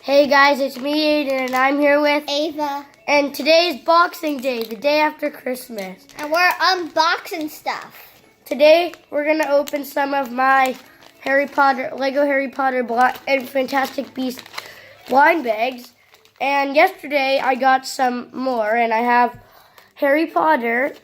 Hey guys, it's me, Aiden, and I'm here with Ava. And today is Boxing Day, the day after Christmas. And we're unboxing stuff. Today, we're going to open some of my Lego Harry Potter and Fantastic Beasts blind bags. And yesterday, I got some more, and I have Harry Potter.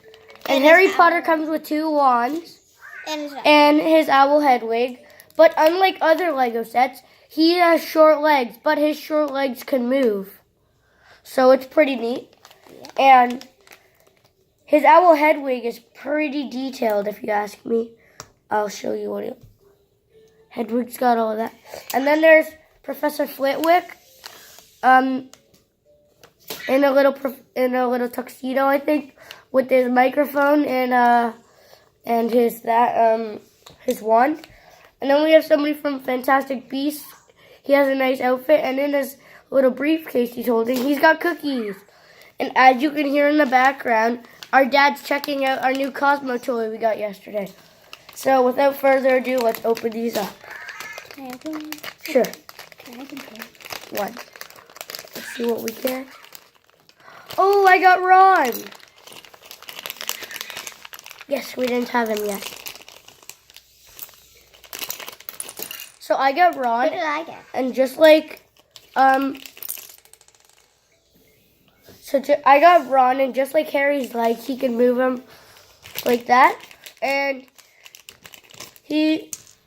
And Harry Potter comes with 2 wands and his owl Hedwig. But unlike other Lego sets, he has short legs, but his short legs can move. So it's pretty neat. Yeah. And his owl Hedwig is pretty detailed, if you ask me. I'll show you what Hedwig's got all of that. And then there's Professor Flitwick, in a little tuxedo, I think, with his microphone and his wand. And then we have somebody from Fantastic Beasts. He has a nice outfit, and in his little briefcase he's got cookies. And as you can hear in the background, our dad's checking out our new Cosmo toy we got yesterday. So without further ado, let's open these up. Can I open one? Sure. Can I open One. Let's see what we get. Oh, I got Ron. Yes, we didn't have him yet. So I got Ron. What did I get? And just like, I got Ron, and just like Harry's legs, he can move him like that. And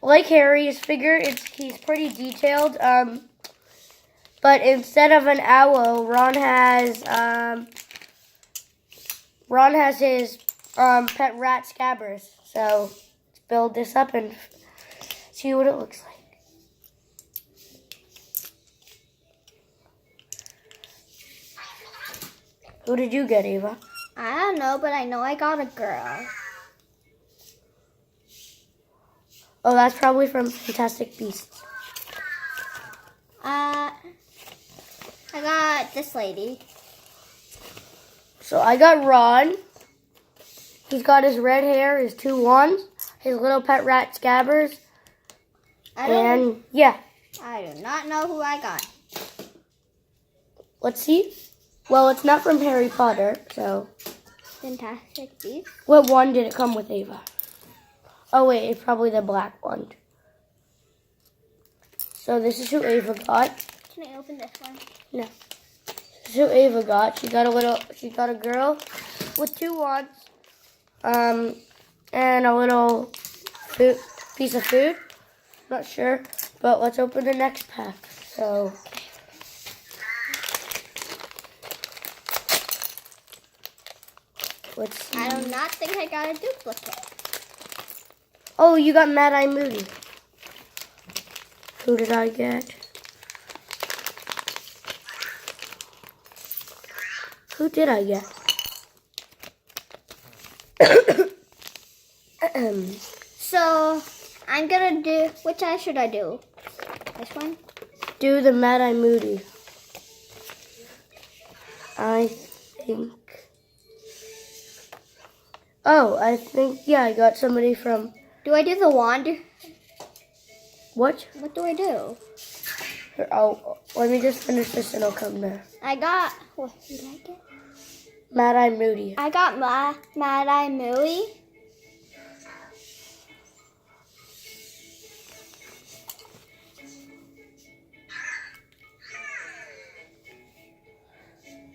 like Harry's figure, he's pretty detailed. But instead of an owl, Ron has his pet rat Scabbers. So let's build this up and see what it looks like. Who did you get, Ava? I don't know, but I know I got a girl. Oh, that's probably from Fantastic Beasts. I got this lady. So I got Ron. He's got his red hair, his 2 wands, his little pet rat Scabbers. Yeah. I do not know who I got. Let's see. Well, it's not from Harry Potter, so. Fantastic Beasts. What wand did it come with, Ava? Oh, wait, it's probably the black wand. So this is who Ava got. Can I open this one? No. This is who Ava got. She got a girl with 2 wands, and a little piece of food. Not sure, but let's open the next pack. So. Let's see. I do not think I got a duplicate. Oh, you got Mad Eye Moody. Who did I get? Who did I get? So, I'm gonna do, which eye should I do? This one? Do the Mad Eye Moody. I think. Oh, yeah, I got somebody from. Do I do the wand? What? What do I do? Here, let me just finish this and I'll come there. I got, what did I get? Mad Eye Moody. I got Mad Eye Moody.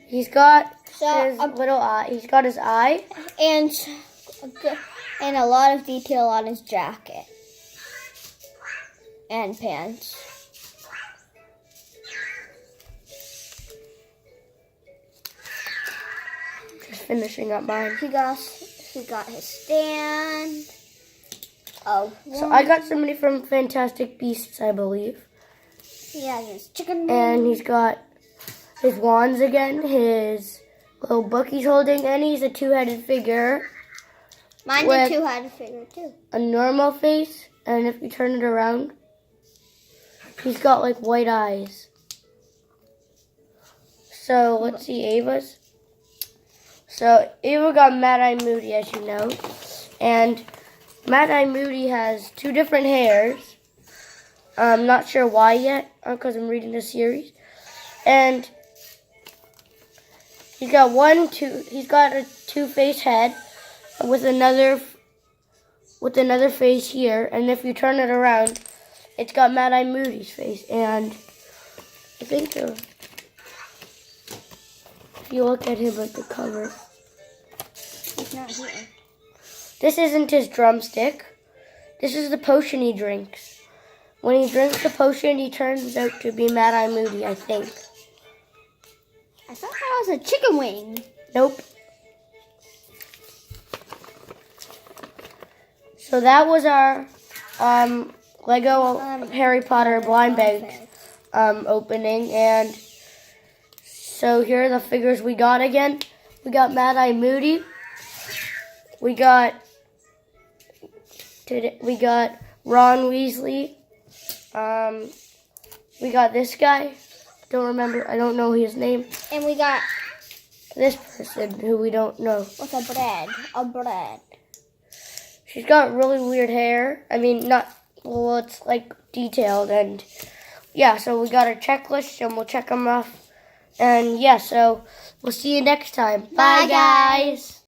He's got his little eye. He's got his eye. And a lot of detail on his jacket. And pants. Just finishing up mine. He got his stand. Oh. So I got somebody from Fantastic Beasts, I believe. He has his chicken. And he's got his wands again, his little book he's holding, and he's a 2-headed figure. Mine's a 2-headed figure too. A normal face, and if you turn it around, he's got like white eyes. So let's see Ava's. So Ava got Mad Eye Moody, as you know, and Mad Eye Moody has 2 different hairs. I'm not sure why yet. because I'm reading the series. And he's got a two-face head with another face here. And if you turn it around, it's got Mad Eye Moody's face. And I think if you look at him at the cover, He's not here. this isn't his drumstick. This is the potion he drinks. When he drinks the potion, he turns out to be Mad Eye Moody, I think. I thought that was a chicken wing. Nope. So that was our Lego Harry Potter blind bag opening, and so here are the figures we got again. We got Mad Eye Moody. We got Ron Weasley. We got this guy. I don't know his name. And we got This person who we don't know. with a bread. She's got really weird hair. I mean, it's like detailed, and yeah, so we got our checklist and we'll check them off. And yeah, so we'll see you next time. Bye, guys.